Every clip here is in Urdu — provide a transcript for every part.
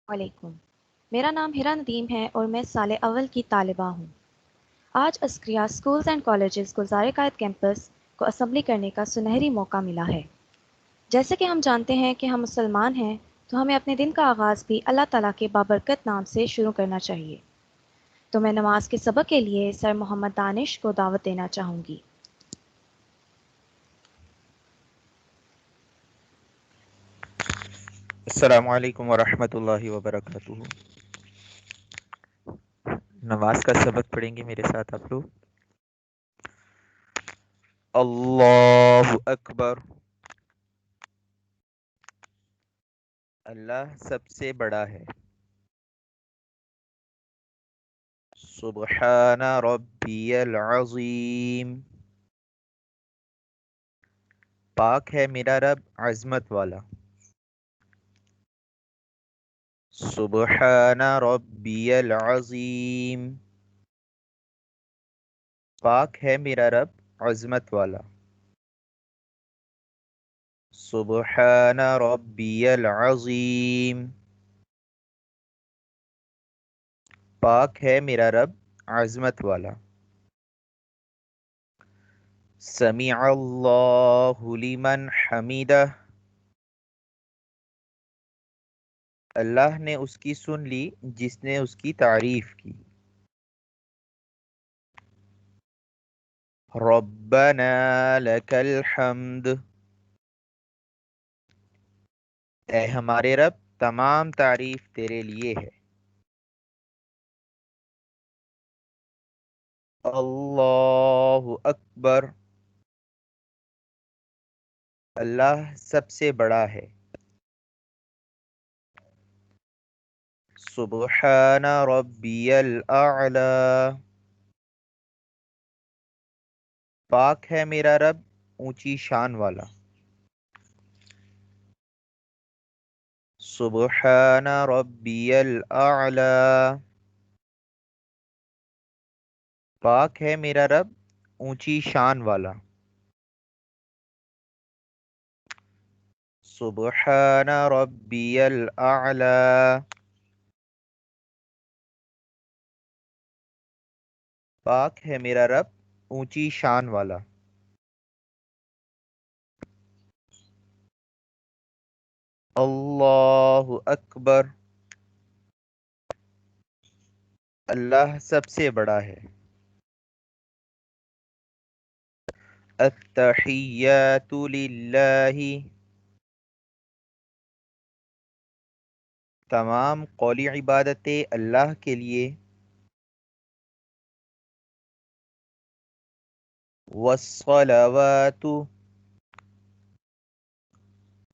علیکم، میرا نام ہیرا ندیم ہے اور میں سال اول کی طالبہ ہوں۔ آج عسکریہ schools and colleges Gulzar Quaid campus کو اسمبلی کرنے کا سنہری موقع ملا ہے۔ جیسے کہ ہم جانتے ہیں کہ ہم مسلمان ہیں تو ہمیں اپنے دن کا آغاز بھی اللہ تعالیٰ کے بابرکت نام سے شروع کرنا چاہیے۔ تو میں نماز کے سبق کے لیے سر محمد دانش کو دعوت دینا چاہوں گی۔ السلام علیکم ورحمۃ اللہ وبرکاتہ۔ نماز کا سبق پڑھیں گے میرے ساتھ آپ لوگ۔ اللہ اکبر، اللہ سب سے بڑا ہے۔ سبحان ربی العظیم، پاک ہے میرا رب عظمت والا۔ سبحان ربی العظیم، پاک ہے میرا رب عظمت والا۔ سبحان ربی العظیم، پاک ہے میرا رب عظمت والا۔ سمیع اللہ لمن حمیدہ، اللہ نے اس کی سن لی جس نے اس کی تعریف کی۔ ربنا لک الحمد، اے ہمارے رب تمام تعریف تیرے لیے ہے۔ اللہ اکبر، اللہ سب سے بڑا ہے۔ سبحان ربی الاعلی، پاک ہے میرا رب اونچی شان والا۔ سبحان ربی الاعلی، پاک ہے میرا رب اونچی شان والا۔ سبحان ربی الاعلی، پاک ہے میرا رب اونچی شان والا۔ اللہ اکبر، اللہ سب سے بڑا ہے۔ التحیات للہ، تمام قولی عبادتیں اللہ کے لیے۔ والصلوات،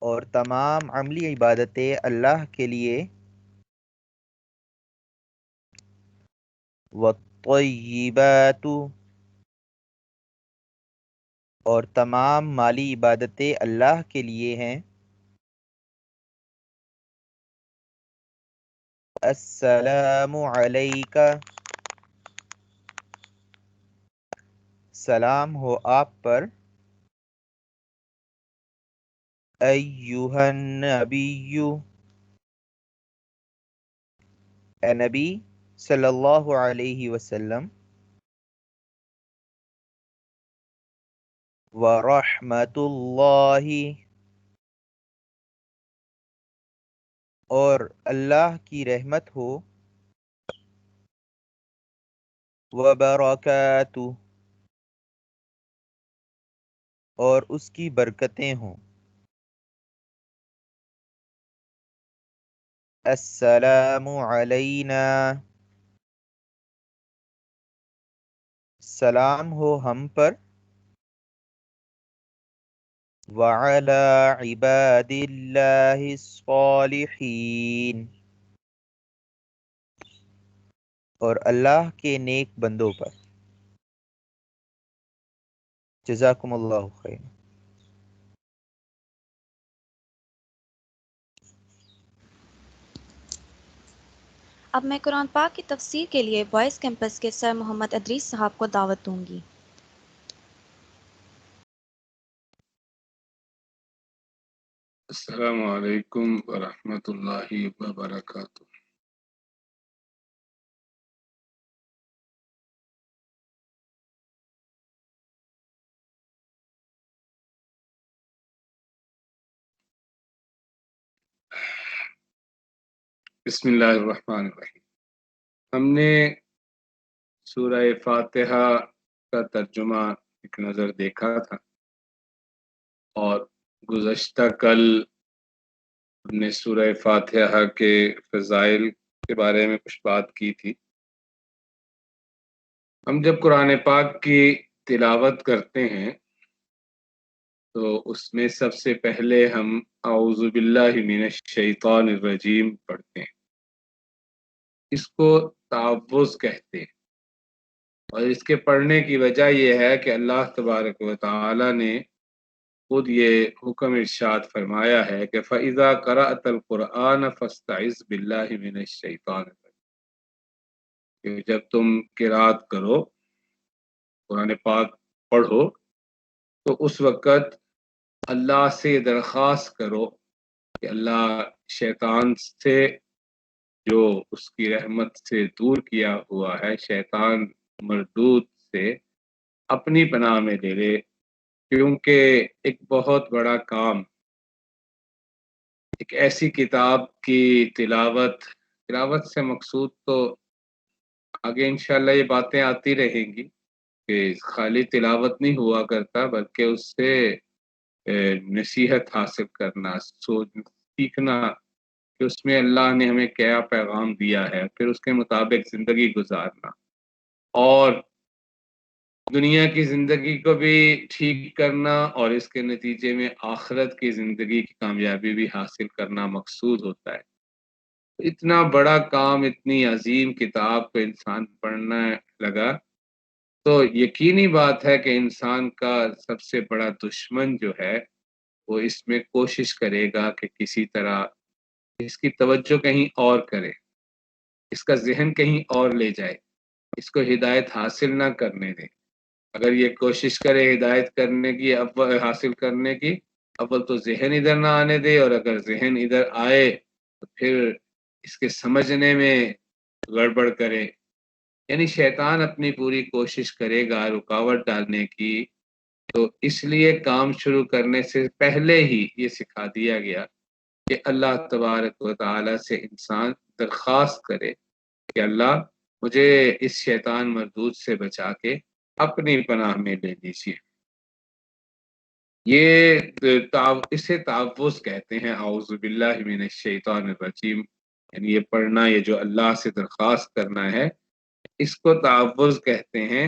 اور تمام عملی عبادتیں اللہ کے لیے۔ والطیبات، اور تمام مالی عبادتیں اللہ کے لیے ہیں۔ السلام علیک، سلام ہو آپ پر۔ ایہا النبی، اے نبی صلی اللہ علیہ وسلم۔ ورحمۃ اللہ، اور اللہ کی رحمت ہو۔ وبرکاتہ، اور اس کی برکتیں ہوں۔ السلام علینا، سلام ہو ہم پر۔ وعلی عباد اللہ الصالحین، اور اللہ کے نیک بندوں پر۔ جزاکم اللہ خیر۔ اب میں قرآن پاک کی تفسیر کے لیے بوائز کیمپس کے سر محمد ادریس صاحب کو دعوت دوں گی۔ السلام علیکم ورحمۃ اللہ وبرکاتہ۔ بسم اللہ الرحمن الرحیم۔ ہم نے سورہ فاتحہ کا ترجمہ ایک نظر دیکھا تھا، اور گزشتہ کل ہم نے سورہ فاتحہ کے فضائل کے بارے میں کچھ بات کی تھی۔ ہم جب قرآن پاک کی تلاوت کرتے ہیں تو اس میں سب سے پہلے ہم اعوذ باللہ من الشیطان الرجیم پڑھتے ہیں۔ اس کو تعوذ کہتے ہیں، اور اس کے پڑھنے کی وجہ یہ ہے کہ اللہ تبارک و تعالی نے خود یہ حکم ارشاد فرمایا ہے کہ فَإِذَا قَرَأْتَ الْقُرْآنَ فَاسْتَعِذْ بِاللَّهِ مِنَ الشَّيْطَانِ الرجیم، کہ جب تم قرات کرو، قرآن پاک پڑھو، تو اس وقت اللہ سے درخواست کرو کہ اللہ شیطان سے جو اس کی رحمت سے دور کیا ہوا ہے، شیطان مردود سے اپنی پناہ میں لے لے، کیونکہ ایک بہت بڑا کام ایک ایسی کتاب کی تلاوت سے مقصود تو آگے انشاءاللہ یہ باتیں آتی رہیں گی کہ خالی تلاوت نہیں ہوا کرتا، بلکہ اس سے نصیحت حاصل کرنا، سیکھنا کہ اس میں اللہ نے ہمیں کیا پیغام دیا ہے، پھر اس کے مطابق زندگی گزارنا، اور دنیا کی زندگی کو بھی ٹھیک کرنا، اور اس کے نتیجے میں آخرت کی زندگی کی کامیابی بھی حاصل کرنا مقصود ہوتا ہے۔ اتنا بڑا کام، اتنی عظیم کتاب کو انسان پڑھنا لگا تو یقینی بات ہے کہ انسان کا سب سے بڑا دشمن جو ہے وہ اس میں کوشش کرے گا کہ کسی طرح اس کی توجہ کہیں اور کرے، اس کا ذہن کہیں اور لے جائے، اس کو ہدایت حاصل نہ کرنے دے۔ اگر یہ کوشش کرے ہدایت کرنے کی، حاصل کرنے کی، اول تو ذہن ادھر نہ آنے دے، اور اگر ذہن ادھر آئے تو پھر اس کے سمجھنے میں گڑبڑ کرے، یعنی شیطان اپنی پوری کوشش کرے گا رکاوٹ ڈالنے کی۔ تو اس لیے کام شروع کرنے سے پہلے ہی یہ سکھا دیا گیا کہ اللہ تبارک و تعالی سے انسان درخواست کرے کہ اللہ مجھے اس شیطان مردود سے بچا کے اپنی پناہ میں لے لیجیے۔ یہ اسے تعوذ کہتے ہیں، اعوذ باللہ من الشیطان الرجیم، یعنی یہ پڑھنا، یہ جو اللہ سے درخواست کرنا ہے، اس کو تعوذ کہتے ہیں۔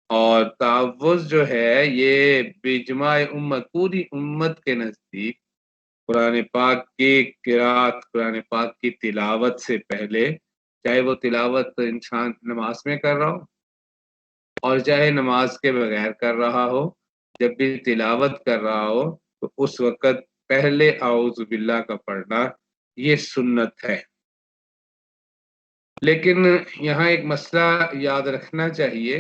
اور تعوذ جو ہے یہ بجماع امت، پوری امت کے نزدیک قرآن پاک کی قرات، قرآن پاک کی تلاوت سے پہلے، چاہے وہ تلاوت انسان نماز میں کر رہا ہو اور چاہے نماز کے بغیر کر رہا ہو، جب بھی تلاوت کر رہا ہو تو اس وقت پہلے اعوذ باللہ کا پڑھنا یہ سنت ہے۔ لیکن یہاں ایک مسئلہ یاد رکھنا چاہیے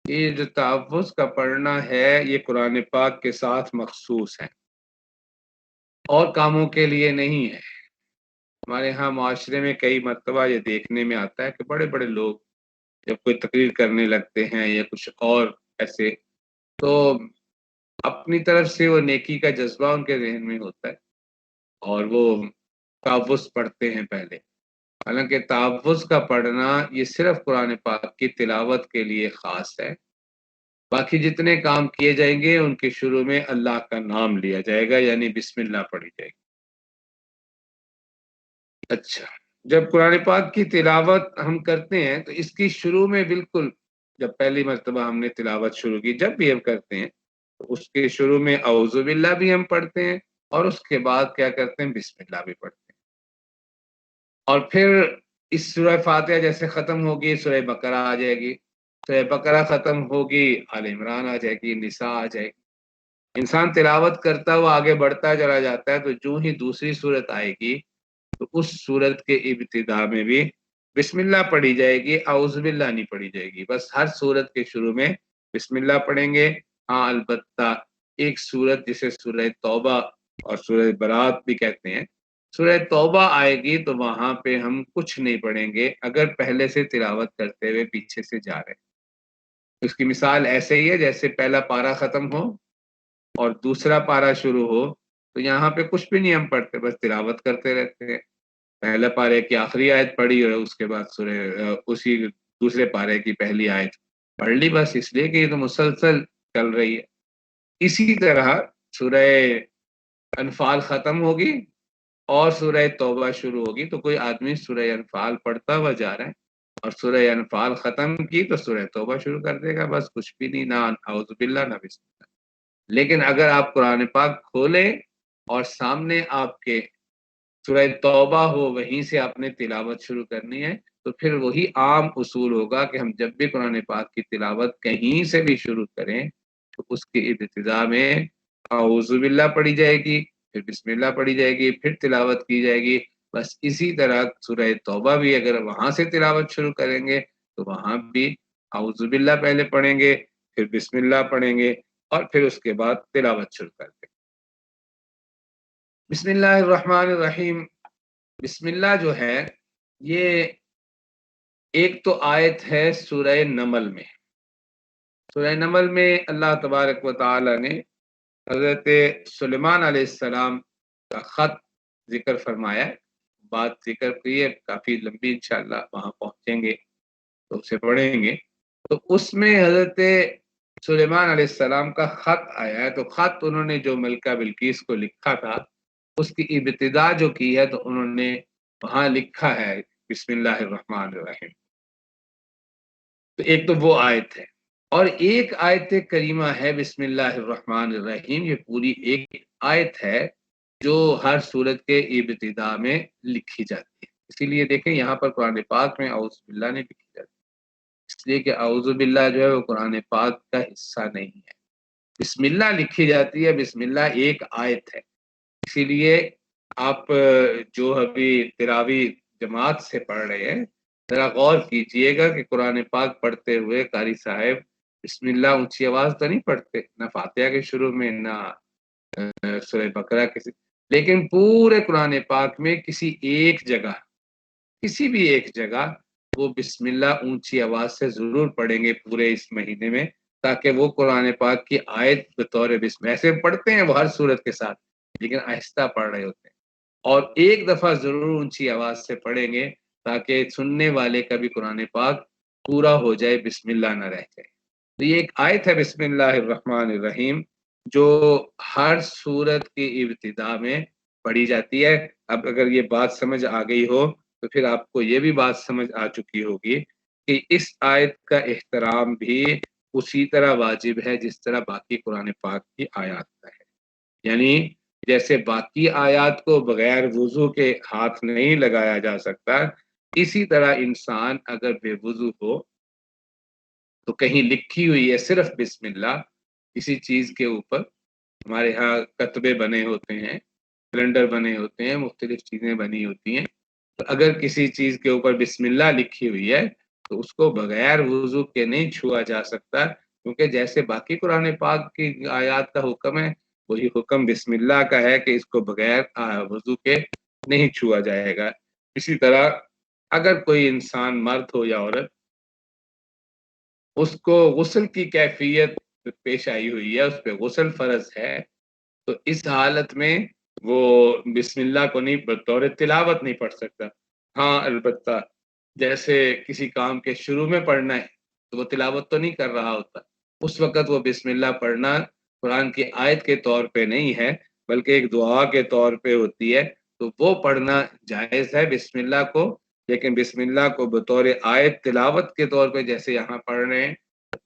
کہ یہ جو تعوذ کا پڑھنا ہے یہ قرآن پاک کے ساتھ مخصوص ہے، اور کاموں کے لیے نہیں ہے۔ ہمارے ہاں معاشرے میں کئی مرتبہ یہ دیکھنے میں آتا ہے کہ بڑے بڑے لوگ جب کوئی تقریر کرنے لگتے ہیں یا کچھ اور ایسے، تو اپنی طرف سے وہ نیکی کا جذبہ ان کے ذہن میں ہوتا ہے اور وہ تعوذ پڑھتے ہیں پہلے، حالانکہ تعوذ کا پڑھنا یہ صرف قرآن پاک کی تلاوت کے لیے خاص ہے۔ باقی جتنے کام کیے جائیں گے ان کے شروع میں اللہ کا نام لیا جائے گا، یعنی بسم اللہ پڑھی جائے گی۔ اچھا، جب قرآن پاک کی تلاوت ہم کرتے ہیں تو اس کی شروع میں بالکل جب پہلی مرتبہ ہم نے تلاوت شروع کی، جب بھی ہم کرتے ہیں تو اس کے شروع میں اعوذ باللہ بھی ہم پڑھتے ہیں، اور اس کے بعد کیا کرتے ہیں، بسم اللہ بھی پڑھتے ہیں۔ اور پھر اس سورہ فاتحہ جیسے ختم ہوگی سورہ بقرہ آ جائے گی، سورہ بقرہ ختم ہوگی آل عمران آ جائے گی، نساء آ جائے گی۔ انسان تلاوت کرتا ہوا آگے بڑھتا چلا جاتا ہے، تو جو ہی دوسری سورت آئے گی تو اس سورت کے ابتدا میں بھی بسم اللہ پڑھی جائے گی، اعوذ باللہ نہیں پڑھی جائے گی۔ بس ہر سورت کے شروع میں بسم اللہ پڑھیں گے۔ ہاں البتہ ایک سورت جسے سورہ توبہ اور سورہ برات بھی کہتے ہیں. سورہ توبہ آئے گی تو وہاں پہ ہم کچھ نہیں پڑھیں گے اگر پہلے سے تلاوت کرتے ہوئے پیچھے سے جا رہے ہیں. اس کی مثال ایسے ہی ہے جیسے پہلا پارہ ختم ہو اور دوسرا پارہ شروع ہو تو یہاں پہ کچھ بھی نہیں ہم پڑھتے، بس تلاوت کرتے رہتے ہیں. پہلے پارے کی آخری آیت پڑھی اور اس کے بعد اسی دوسرے پارے کی پہلی آیت پڑھ لی، بس اس لیے کہ یہ تو مسلسل چل رہی ہے. اسی طرح سورہ انفال ختم ہوگی اور سورہ توبہ شروع ہوگی تو کوئی آدمی سورہ انفال پڑھتا ہوا جا رہا ہے اور سورہ انفال ختم کی تو سورہ توبہ شروع کر دے گا، بس کچھ بھی نہیں، نہ اعوذ باللہ نہ بسم اللہ. لیکن اگر آپ قرآن پاک کھولیں اور سامنے آپ کے سورہ توبہ ہو، وہیں سے آپ نے تلاوت شروع کرنی ہے، تو پھر وہی عام اصول ہوگا کہ ہم جب بھی قرآن پاک کی تلاوت کہیں سے بھی شروع کریں تو اس کی ابتدا میں اعوذ باللہ پڑھی جائے گی، پھر بسم اللہ پڑھی جائے گی، پھر تلاوت کی جائے گی. بس اسی طرح سورہ توبہ بھی اگر وہاں سے تلاوت شروع کریں گے تو وہاں بھی اعوذ باللہ پہلے پڑھیں گے، پھر بسم اللہ پڑھیں گے اور پھر اس کے بعد تلاوت شروع کر دیں گے. بسم اللہ الرحمن الرحیم. بسم اللہ جو ہے یہ ایک تو آیت ہے سورہ نمل میں. سورہ نمل میں اللہ تبارک و تعالی نے حضرت سلیمان علیہ السلام کا خط ذکر فرمایا. بات ذکر کی ہے کافی لمبی، انشاءاللہ وہاں پہنچیں گے تو اسے پڑھیں گے. تو اس میں حضرت سلیمان علیہ السلام کا خط آیا ہے. تو خط انہوں نے جو ملکہ بلقیس کو لکھا تھا اس کی ابتدا جو کی ہے تو انہوں نے وہاں لکھا ہے بسم اللہ الرحمن الرحیم. تو ایک تو وہ آیت ہے اور ایک آیت کریمہ ہے بسم اللہ الرحمن الرحیم. یہ پوری ایک آیت ہے جو ہر سورت کے ابتدا میں لکھی جاتی ہے. اسی لیے دیکھیں یہاں پر قرآن پاک میں اعوذ باللہ نے لکھی جاتی ہے، اس لیے کہ اعوذ باللہ جو ہے وہ قرآن پاک کا حصہ نہیں ہے. بسم اللہ لکھی جاتی ہے. بسم اللہ ایک آیت ہے. اسی لیے آپ جو ابھی تراوی جماعت سے پڑھ رہے ہیں ذرا غور کیجئے گا کہ قرآن پاک پڑھتے ہوئے قاری صاحب بسم اللہ اونچی آواز تو نہیں پڑھتے، نہ فاتحہ کے شروع میں نہ سورہ بقرہ کے، لیکن پورے قرآن پاک میں کسی بھی ایک جگہ وہ بسم اللہ اونچی آواز سے ضرور پڑھیں گے پورے اس مہینے میں، تاکہ وہ قرآن پاک کی آیت بطور بسم ایسے پڑھتے ہیں وہ ہر سورت کے ساتھ لیکن آہستہ پڑھ رہے ہوتے ہیں، اور ایک دفعہ ضرور اونچی آواز سے پڑھیں گے تاکہ سننے والے کا بھی قرآن پاک پورا ہو جائے، بسم اللہ نہ رہ جائے. تو یہ ایک آیت ہے بسم اللہ الرحمن الرحیم جو ہر سورت کی ابتدا میں پڑھی جاتی ہے. اب اگر یہ بات سمجھ آ گئی ہو تو پھر آپ کو یہ بھی بات سمجھ آ چکی ہوگی کہ اس آیت کا احترام بھی اسی طرح واجب ہے جس طرح باقی قرآن پاک کی آیات کا ہے. یعنی جیسے باقی آیات کو بغیر وضو کے ہاتھ نہیں لگایا جا سکتا، اسی طرح انسان اگر بے وضو ہو تو کہیں لکھی ہوئی ہے صرف بسم اللہ کسی چیز کے اوپر، ہمارے ہاں کتبے بنے ہوتے ہیں، کیلنڈر بنے ہوتے ہیں، مختلف چیزیں بنی ہوتی ہیں، تو اگر کسی چیز کے اوپر بسم اللہ لکھی ہوئی ہے تو اس کو بغیر وضو کے نہیں چھوا جا سکتا، کیونکہ جیسے باقی قرآن پاک کی آیات کا حکم ہے وہی حکم بسم اللہ کا ہے کہ اس کو بغیر وضو کے نہیں چھوا جائے گا. اسی طرح اگر کوئی انسان مرد ہو یا عورت اس کو غسل کی کیفیت پیش آئی ہوئی ہے، اس پہ غسل فرض ہے، تو اس حالت میں وہ بسم اللہ کو نہیں بطور تلاوت نہیں پڑھ سکتا. ہاں البتہ جیسے کسی کام کے شروع میں پڑھنا ہے تو وہ تلاوت تو نہیں کر رہا ہوتا، اس وقت وہ بسم اللہ پڑھنا قرآن کی آیت کے طور پہ نہیں ہے بلکہ ایک دعا کے طور پہ ہوتی ہے، تو وہ پڑھنا جائز ہے بسم اللہ کو. لیکن بسم اللہ کو بطور آیت تلاوت کے طور پہ جیسے یہاں پڑھ رہے ہیں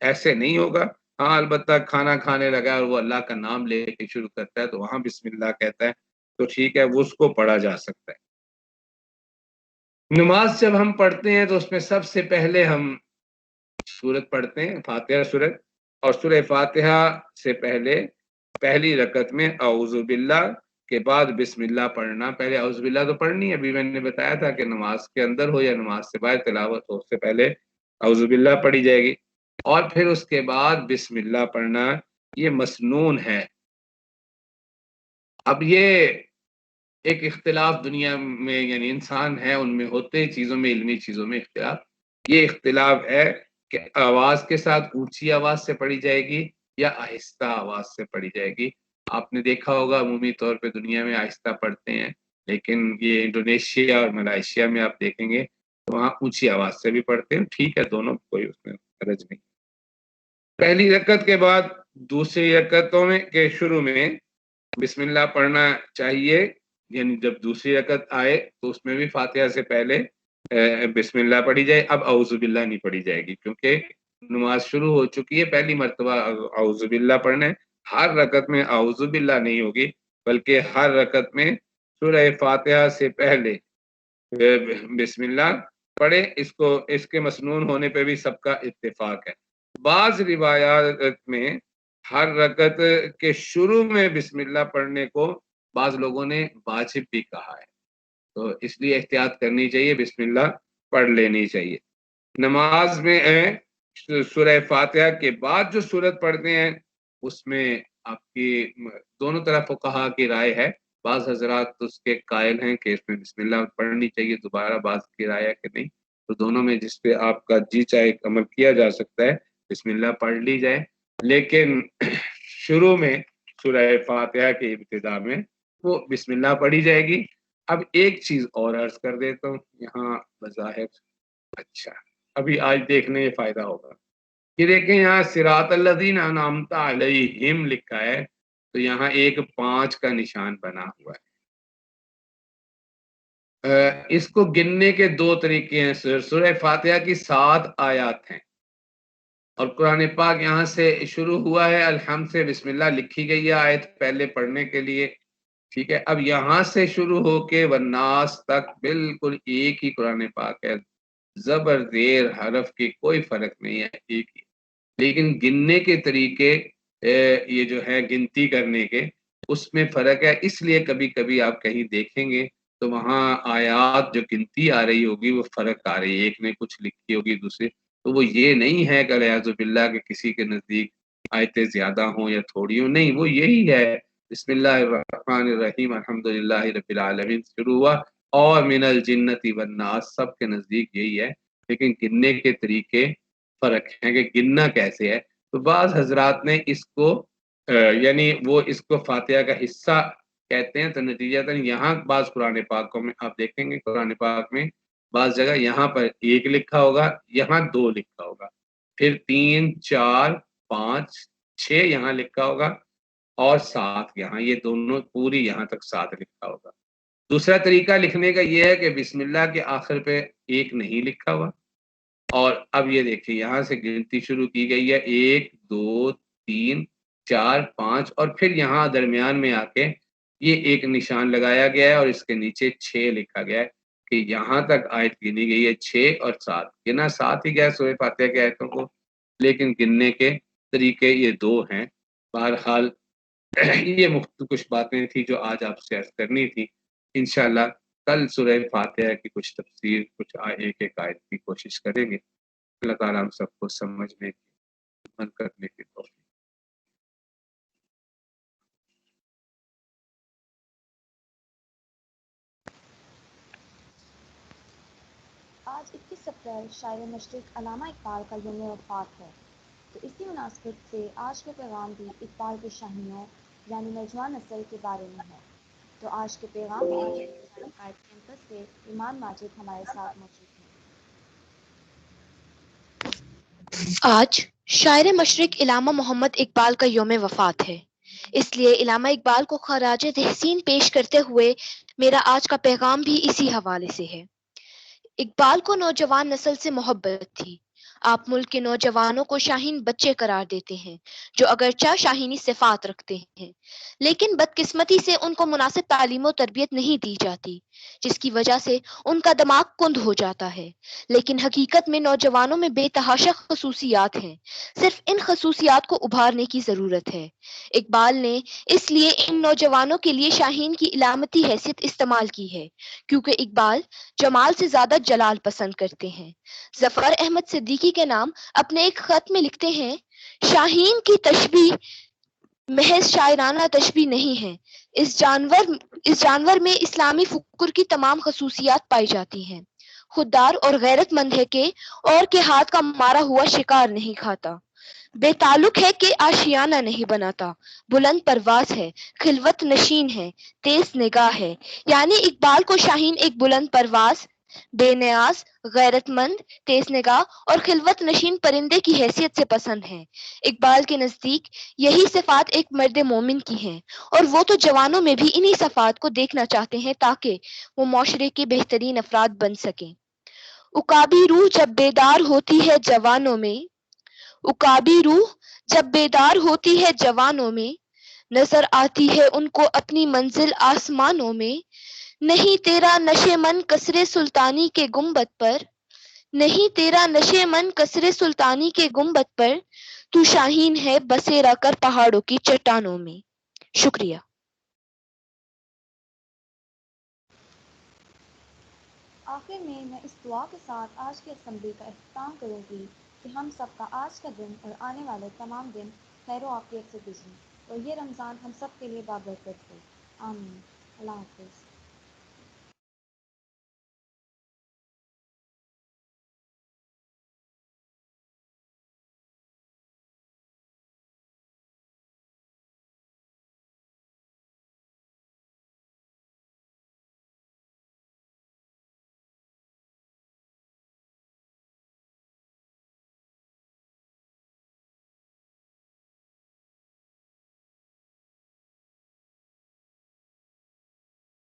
ایسے نہیں ہوگا. ہاں البتہ کھانا کھانے لگا اور وہ اللہ کا نام لے کے شروع کرتا ہے تو وہاں بسم اللہ کہتا ہے تو ٹھیک ہے، وہ اس کو پڑھا جا سکتا ہے. نماز جب ہم پڑھتے ہیں تو اس میں سب سے پہلے ہم سورت پڑھتے ہیں، فاتحہ سورت، اور سورہ فاتحہ سے پہلے پہلی رکعت میں اعوذ باللہ کے بعد بسم اللہ پڑھنا. پہلے اعوذ باللہ تو پڑھنی ہے، ابھی میں نے بتایا تھا کہ نماز کے اندر ہو یا نماز سے باہر تلاوت ہو، اس سے پہلے اعوذ باللہ پڑھی جائے گی اور پھر اس کے بعد بسم اللہ پڑھنا. یہ مسنون ہے. اب یہ ایک اختلاف دنیا میں یعنی انسان ہے ان میں ہوتے چیزوں میں علمی چیزوں میں اختلاف. یہ اختلاف ہے کہ آواز کے ساتھ اونچی آواز سے پڑھی جائے گی یا آہستہ آواز سے پڑھی جائے گی. آپ نے دیکھا ہوگا عمومی طور پہ دنیا میں آہستہ پڑھتے ہیں، لیکن یہ انڈونیشیا اور ملائیشیا میں آپ دیکھیں گے تو وہاں اونچی آواز سے بھی پڑھتے ہیں. ٹھیک ہے، دونوں کوئی اس میں حرج نہیں. پہلی رکعت کے بعد دوسری رکعتوں میں کے شروع میں بسم اللہ پڑھنا چاہیے. یعنی جب دوسری رکعت آئے تو اس میں بھی فاتحہ سے پہلے بسم اللہ پڑھی جائے. اب اعوذ باللہ نہیں پڑھی جائے گی کیونکہ نماز شروع ہو چکی ہے. پہلی مرتبہ اعوذ باللہ پڑھنا ہے. ہر رکعت میں اعوذ باللہ نہیں ہوگی، بلکہ ہر رکعت میں سورہ فاتحہ سے پہلے بسم اللہ پڑھے. اس کے مسنون ہونے پہ بھی سب کا اتفاق ہے. بعض روایات میں ہر رکعت کے شروع میں بسم اللہ پڑھنے کو بعض لوگوں نے واجب بھی کہا ہے، تو اس لیے احتیاط کرنی چاہیے، بسم اللہ پڑھ لینی چاہیے. نماز میں سورہ فاتحہ کے بعد جو سورت پڑھتے ہیں اس میں آپ کی دونوں طرف فقہا کی رائے ہے. بعض حضرات اس کے قائل ہیں کہ اس میں بسم اللہ پڑھنی چاہیے دوبارہ، بعض کی رائے ہے کہ نہیں. تو دونوں میں جس پہ آپ کا جی چاہے عمل کیا جا سکتا ہے، بسم اللہ پڑھ لی جائے. لیکن شروع میں سورہ فاتحہ کی ابتدا میں وہ بسم اللہ پڑھی جائے گی. اب ایک چیز اور عرض کر دیتا ہوں یہاں بظاہر. اچھا، ابھی آج دیکھنے یہ فائدہ ہوگا کہ دیکھیں یہاں صراط الذین انعمت علیہم لکھا ہے تو یہاں ایک 5 کا نشان بنا ہوا ہے. اس کو گننے کے 2 طریقے ہیں. سورہ فاتحہ کی 7 آیات ہیں اور قرآن پاک یہاں سے شروع ہوا ہے. الحمد سے بسم اللہ لکھی گئی ہے آیت پہلے پڑھنے کے لیے. ٹھیک ہے، اب یہاں سے شروع ہو کے والناس تک بالکل ایک ہی قرآن پاک ہے. زبر زیر حرف کی کوئی فرق نہیں ہے، ایک ہی. لیکن گننے کے طریقے یہ جو ہے گنتی کرنے کے اس میں فرق ہے. اس لیے کبھی کبھی آپ کہیں دیکھیں گے تو وہاں آیات جو گنتی آ رہی ہوگی وہ فرق آ رہی ہے، ایک نے کچھ لکھی ہوگی دوسرے. تو وہ یہ نہیں ہے کہ الیاذ باللہ کہ کسی کے نزدیک آیتیں زیادہ ہوں یا تھوڑی ہوں، نہیں، وہ یہی ہے. بسم اللہ الرحمن الرحیم الحمدللہ رب العالمین شروع ہوا اور من الجنت والناس سب کے نزدیک یہی ہے. لیکن گننے کے طریقے فرق ہیں کہ گننا کیسے ہے. تو بعض حضرات نے اس کو یعنی وہ اس کو فاتحہ کا حصہ کہتے ہیں. تو نتیجتاً یہاں بعض قرآن پاک کو میں آپ دیکھیں گے قرآن پاک میں بعض جگہ یہاں پر 1 لکھا ہوگا، یہاں 2 لکھا ہوگا، پھر 3 4 5 6 یہاں لکھا ہوگا اور 7 یہاں، یہ دونوں پوری یہاں تک 7 لکھا ہوگا. دوسرا طریقہ لکھنے کا یہ ہے کہ بسم اللہ کے آخر پہ 1 نہیں لکھا ہوا. اور اب یہ دیکھیں یہاں سے گنتی شروع کی گئی ہے 1 2 3 4 5 اور پھر یہاں درمیان میں آ کے یہ ایک نشان لگایا گیا ہے اور اس کے نیچے 6 لکھا گیا ہے کہ یہاں تک آیت گنی گئی ہے. 6 اور 7 گنا 7 ہی گیا سورہ فاتحہ کے آیتوں کو، لیکن گننے کے طریقے یہ 2 ہیں. بہرحال یہ کچھ باتیں تھی جو آج آپ سے عرض کرنی تھی. انشاءاللہ کل سورہ فاتحہ کی کچھ تفسیر کچھ ایک آیت کی کوشش کریں گے. اللہ تعالیٰ ہم سب کو سمجھنے کی عمل کرنے کی توفیق. آج 21 اپریل شاعر مشرق علامہ اقبال کا یوم وفات ہے، تو اسی مناسبت سے آج کے پیغام بھی اقبال کے شاہینوں یعنی نوجوان نسل کے بارے میں ہے. تو آج کے پیغام میں کیمپس سے ایمان ماجد ہمارے ساتھ موجود ہیں. آج شاعر مشرق علامہ محمد اقبال کا یوم وفات ہے، اس لیے علامہ اقبال کو خراج تحسین پیش کرتے ہوئے میرا آج کا پیغام بھی اسی حوالے سے ہے. اقبال کو نوجوان نسل سے محبت تھی. آپ ملک کے نوجوانوں کو شاہین بچے قرار دیتے ہیں جو اگرچہ شاہینی صفات رکھتے ہیں، لیکن بدقسمتی سے ان کو مناسب تعلیم و تربیت نہیں دی جاتی، جس کی وجہ سے ان کا دماغ کند ہو جاتا ہے. لیکن حقیقت میں نوجوانوں میں بے تحاشا خصوصیات ہیں، صرف ان خصوصیات کو ابھارنے کی ضرورت ہے. اقبال نے اس لیے ان نوجوانوں کے لیے شاہین کی علامتی حیثیت استعمال کی ہے، کیونکہ اقبال جمال سے زیادہ جلال پسند کرتے ہیں. ظفر احمد صدیقی کے نام اپنے ایک خط میں لکھتے ہیں، شاہین کی تشبیہ محض شاعرانہ تشبیہ نہیں ہے، اس جانور میں اسلامی فکر کی تمام خصوصیات پائی جاتی ہیں۔ خوددار اور غیرت مند ہے کہ اور کے ہاتھ کا مارا ہوا شکار نہیں کھاتا، بے تعلق ہے کہ آشیانہ نہیں بناتا، بلند پرواز ہے، خلوت نشین ہے، تیز نگاہ ہے۔ یعنی اقبال کو شاہین ایک بلند پرواز، بے نیاز، غیرت مند، تیز نگاہ اور خلوت نشین پرندے کی حیثیت سے پسند ہیں۔ اقبال کے نزدیک یہی صفات ایک مرد مومن کی ہیں، اور وہ تو جوانوں میں بھی انہی صفات کو دیکھنا چاہتے ہیں تاکہ وہ معاشرے کے بہترین افراد بن سکیں۔ عقابی روح جب بیدار ہوتی ہے جوانوں میں، عقابی روح جب بیدار ہوتی ہے جوانوں میں، نظر آتی ہے ان کو اپنی منزل آسمانوں میں۔ نہیں تیرا نشے من قصر سلطانی کے گنبد پر، نہیں تیرا نشے من قصر سلطانی کے گنبد پر، تو شاہین ہے بسیرا کر پہاڑوں کی چٹانوں میں۔ شکریہ۔ آخر میں اس دعا کے ساتھ آج کی اسمبلی کا اختتام کروں گی کہ ہم سب کا آج کا دن اور آنے والے تمام دن خیر و عافیت سے گزریں اور یہ رمضان ہم سب کے لیے بابرکت ہو۔ آمین۔ اللہ حافظ۔